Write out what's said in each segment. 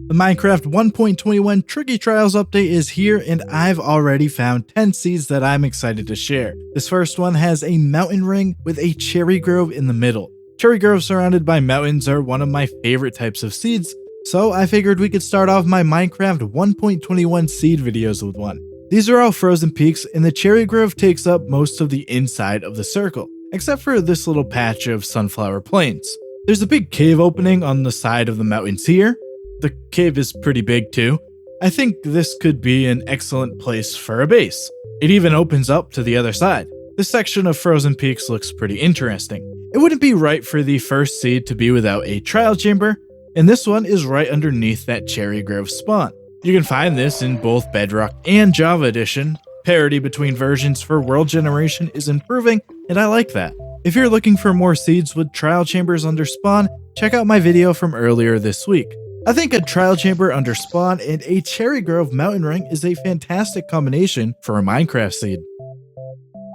The Minecraft 1.21 Tricky Trials update is here, and I've already found 10 seeds that I'm excited to share. This first one has a mountain ring with a cherry grove in the middle. Cherry groves surrounded by mountains are one of my favorite types of seeds, so I figured we could start off my Minecraft 1.21 seed videos with one. These are all frozen peaks, and the cherry grove takes up most of the inside of the circle, except for this little patch of sunflower plains. There's a big cave opening on the side of the mountains here. The cave is pretty big too. I think this could be an excellent place for a base. It even opens up to the other side. This section of frozen peaks looks pretty interesting. It wouldn't be right for the first seed to be without a trial chamber, and this one is right underneath that cherry grove spawn. You can find this in both Bedrock and Java Edition. Parity between versions for world generation is improving, and I like that. If you're looking for more seeds with trial chambers under spawn, check out my video from earlier this week. I think a trial chamber under spawn and a cherry grove mountain ring is a fantastic combination for a Minecraft seed.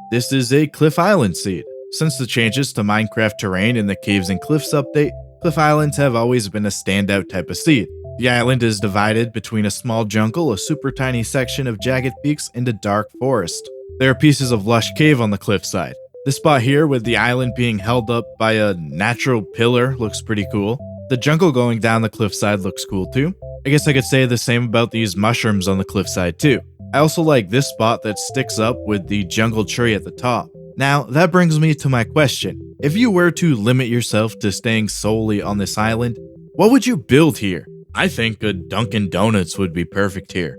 This is a Cliff Island seed. Since the changes to Minecraft terrain in the Caves and Cliffs update, Cliff Islands have always been a standout type of seed. The island is divided between a small jungle, a super tiny section of jagged peaks, and a dark forest. There are pieces of lush cave on the cliffside. This spot here, with the island being held up by a natural pillar, looks pretty cool. The jungle going down the cliffside looks cool too. I guess I could say the same about these mushrooms on the cliffside too. I also like this spot that sticks up with the jungle tree at the top. Now, that brings me to my question. If you were to limit yourself to staying solely on this island, what would you build here? I think a Dunkin' Donuts would be perfect here.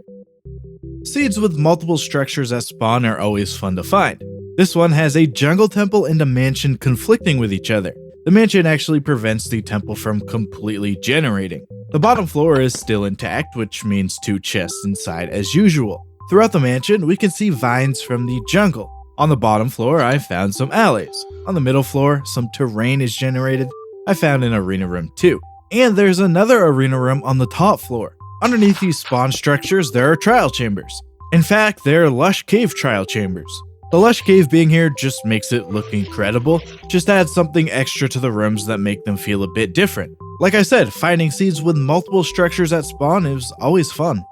Seeds with multiple structures at spawn are always fun to find. This one has a jungle temple and a mansion conflicting with each other. The mansion actually prevents the temple from completely generating. The bottom floor is still intact, which means 2 chests inside as usual. Throughout the mansion, we can see vines from the jungle. On the bottom floor, I found some alleys. On the middle floor, some terrain is generated. I found an arena room too. And there's another arena room on the top floor. Underneath these spawn structures, there are trial chambers. In fact, they're lush cave trial chambers. The lush cave being here just makes it look incredible, just adds something extra to the rooms that make them feel a bit different. Like I said, finding seeds with multiple structures at spawn is always fun.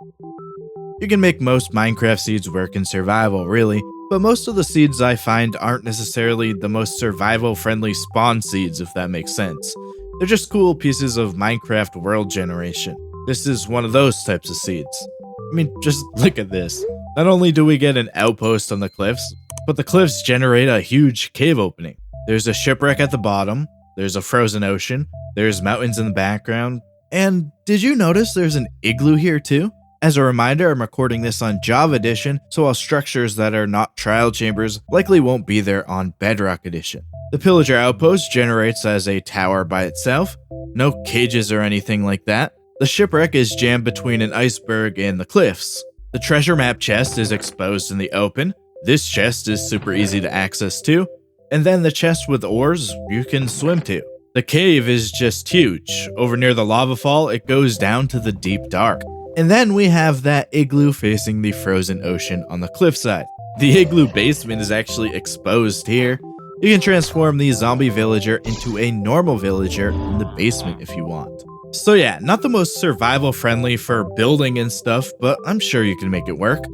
You can make most Minecraft seeds work in survival really, but most of the seeds I find aren't necessarily the most survival friendly spawn seeds, if that makes sense. They're just cool pieces of Minecraft world generation. This is one of those types of seeds. I mean, just look at this. Not only do we get an outpost on the cliffs, but the cliffs generate a huge cave opening. There's a shipwreck at the bottom, there's a frozen ocean, there's mountains in the background, and did you notice there's an igloo here too? As a reminder, I'm recording this on Java Edition, so all structures that are not trial chambers likely won't be there on Bedrock Edition. The Pillager Outpost generates as a tower by itself, no cages or anything like that. The shipwreck is jammed between an iceberg and the cliffs. The treasure map chest is exposed in the open. This chest is super easy to access too, and then the chest with oars you can swim to. The cave is just huge. Over near the lava fall, it goes down to the deep dark. And then we have that igloo facing the frozen ocean on the cliffside. The igloo basement is actually exposed here. You can transform the zombie villager into a normal villager in the basement if you want. So yeah, not the most survival friendly for building and stuff, but I'm sure you can make it work.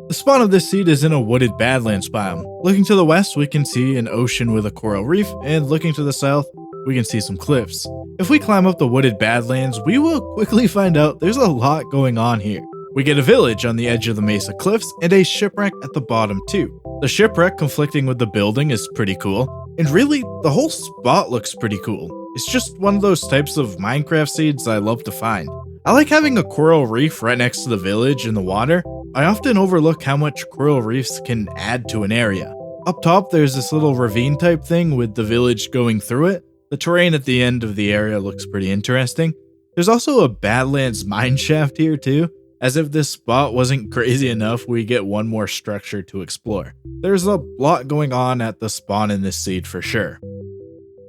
The spawn of this seed is in a wooded badlands biome. Looking to the west, we can see an ocean with a coral reef, and looking to the south, we can see some cliffs. If we climb up the wooded badlands, we will quickly find out there's a lot going on here. We get a village on the edge of the Mesa cliffs, and a shipwreck at the bottom too. The shipwreck conflicting with the building is pretty cool, and really, the whole spot looks pretty cool. It's just one of those types of Minecraft seeds I love to find. I like having a coral reef right next to the village in the water. I often overlook how much coral reefs can add to an area. Up top, there's this little ravine type thing with the village going through it. The terrain at the end of the area looks pretty interesting. There's also a Badlands mine shaft here too. As if this spot wasn't crazy enough, we get one more structure to explore. There's a lot going on at the spawn in this seed for sure.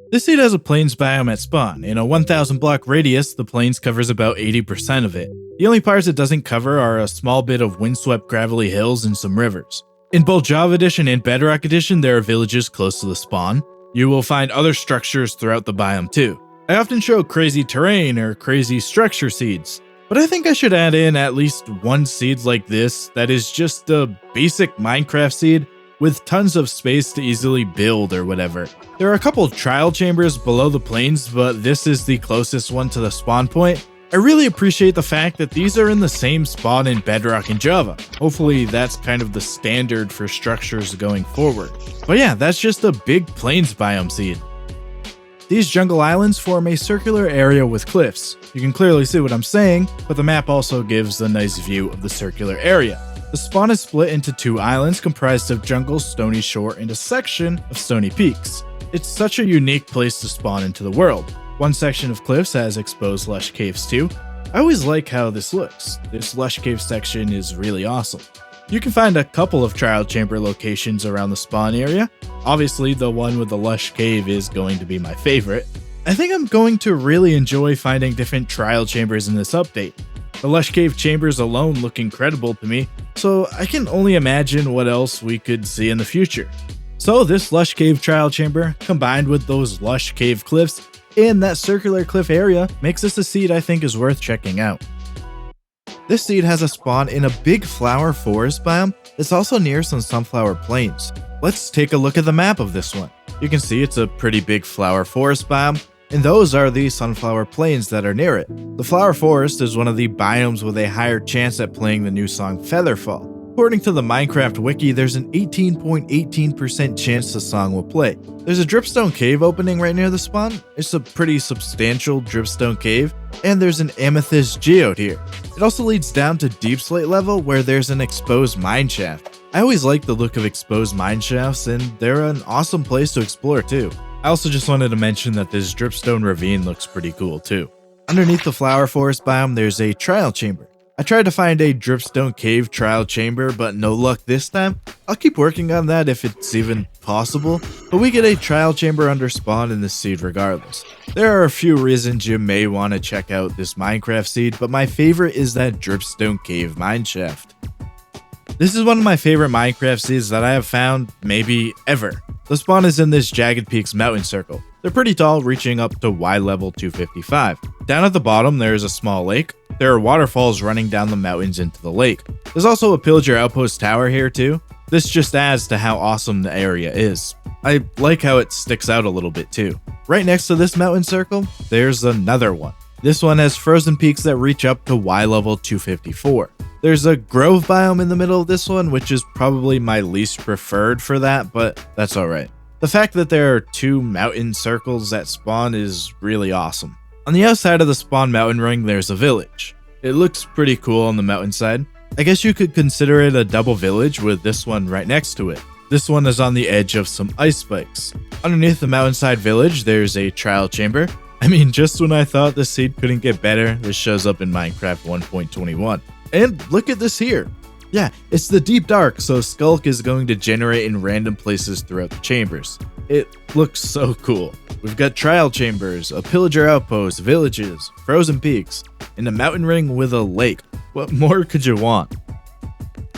This seed has a plains biome at spawn. In a 1000 block radius, the plains covers about 80% of it. The only parts it doesn't cover are a small bit of windswept gravelly hills and some rivers. In both Java Edition and Bedrock Edition, there are villages close to the spawn. You will find other structures throughout the biome too. I often show crazy terrain or crazy structure seeds, but I think I should add in at least one seed like this that is just a basic Minecraft seed with tons of space to easily build or whatever. There are a couple trial chambers below the plains, but this is the closest one to the spawn point. I really appreciate the fact that these are in the same spawn in Bedrock and Java. Hopefully that's kind of the standard for structures going forward. But yeah, that's just a big plains biome seed. These jungle islands form a circular area with cliffs. You can clearly see what I'm saying, but the map also gives a nice view of the circular area. The spawn is split into two islands comprised of jungle, stony shore, and a section of stony peaks. It's such a unique place to spawn into the world. One section of cliffs has exposed lush caves too. I always like how this looks. This lush cave section is really awesome. You can find a couple of trial chamber locations around the spawn area. Obviously, the one with the lush cave is going to be my favorite. I think I'm going to really enjoy finding different trial chambers in this update. The lush cave chambers alone look incredible to me, so I can only imagine what else we could see in the future. So this lush cave trial chamber, combined with those lush cave cliffs, and that circular cliff area makes this a seed I think is worth checking out. This seed has a spawn in a big flower forest biome that's also near some sunflower plains. Let's take a look at the map of this one. You can see it's a pretty big flower forest biome, and those are the sunflower plains that are near it. The flower forest is one of the biomes with a higher chance at playing the new song Featherfall. According to the Minecraft wiki, there's an 18.18% chance the song will play. There's a dripstone cave opening right near the spawn. It's a pretty substantial dripstone cave, and there's an amethyst geode here. It also leads down to deep slate level where there's an exposed mine shaft. I always like the look of exposed mine shafts, and they're an awesome place to explore too. I also just wanted to mention that this dripstone ravine looks pretty cool too. Underneath the flower forest biome, there's a trial chamber. I tried to find a dripstone cave trial chamber, but no luck this time. I'll keep working on that if it's even possible, but we get a trial chamber under spawn in this seed regardless. There are a few reasons you may want to check out this Minecraft seed, but my favorite is that dripstone cave mineshaft. This is one of my favorite Minecraft seeds that I have found maybe ever. The spawn is in this Jagged Peaks mountain circle. They're pretty tall, reaching up to Y level 255. Down at the bottom, there is a small lake. There are waterfalls running down the mountains into the lake. There's also a Pillager Outpost tower here too. This just adds to how awesome the area is. I like how it sticks out a little bit too. Right next to this mountain circle, there's another one. This one has frozen peaks that reach up to Y level 254. There's a grove biome in the middle of this one, which is probably my least preferred for that, but that's alright. The fact that there are two mountain circles that spawn is really awesome. On the outside of the spawn mountain ring, there's a village. It looks pretty cool on the mountainside. I guess you could consider it a double village with this one right next to it. This one is on the edge of some ice spikes. Underneath the mountainside village, there's a trial chamber. I mean, just when I thought the seed couldn't get better, this shows up in Minecraft 1.21. And look at this here. Yeah, it's the deep dark, so Skulk is going to generate in random places throughout the chambers. It looks so cool. We've got trial chambers, a pillager outpost, villages, frozen peaks, and a mountain ring with a lake. What more could you want?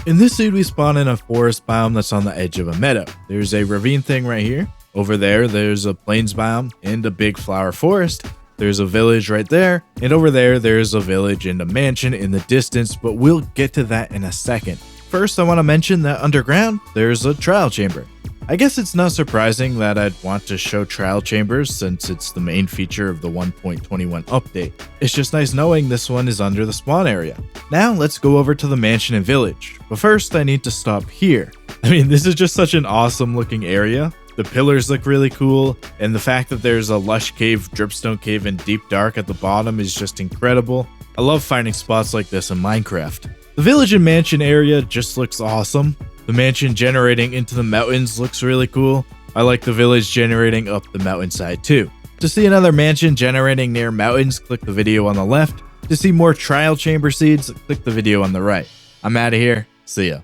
In this seed, we spawn in a forest biome that's on the edge of a meadow. There's a ravine thing right here. Over there, there's a plains biome and a big flower forest. There's a village right there, and over there, there's a village and a mansion in the distance, but we'll get to that in a second. First, I want to mention that underground, there's a trial chamber. I guess it's not surprising that I'd want to show trial chambers since it's the main feature of the 1.21 update. It's just nice knowing this one is under the spawn area. Now, let's go over to the mansion and village, but first I need to stop here. I mean, this is just such an awesome looking area. The pillars look really cool, and the fact that there's a lush cave, dripstone cave, and deep dark at the bottom is just incredible. I love finding spots like this in Minecraft. The village and mansion area just looks awesome. The mansion generating into the mountains looks really cool. I like the village generating up the mountainside too. To see another mansion generating near mountains, click the video on the left. To see more trial chamber seeds, click the video on the right. I'm out of here. See ya.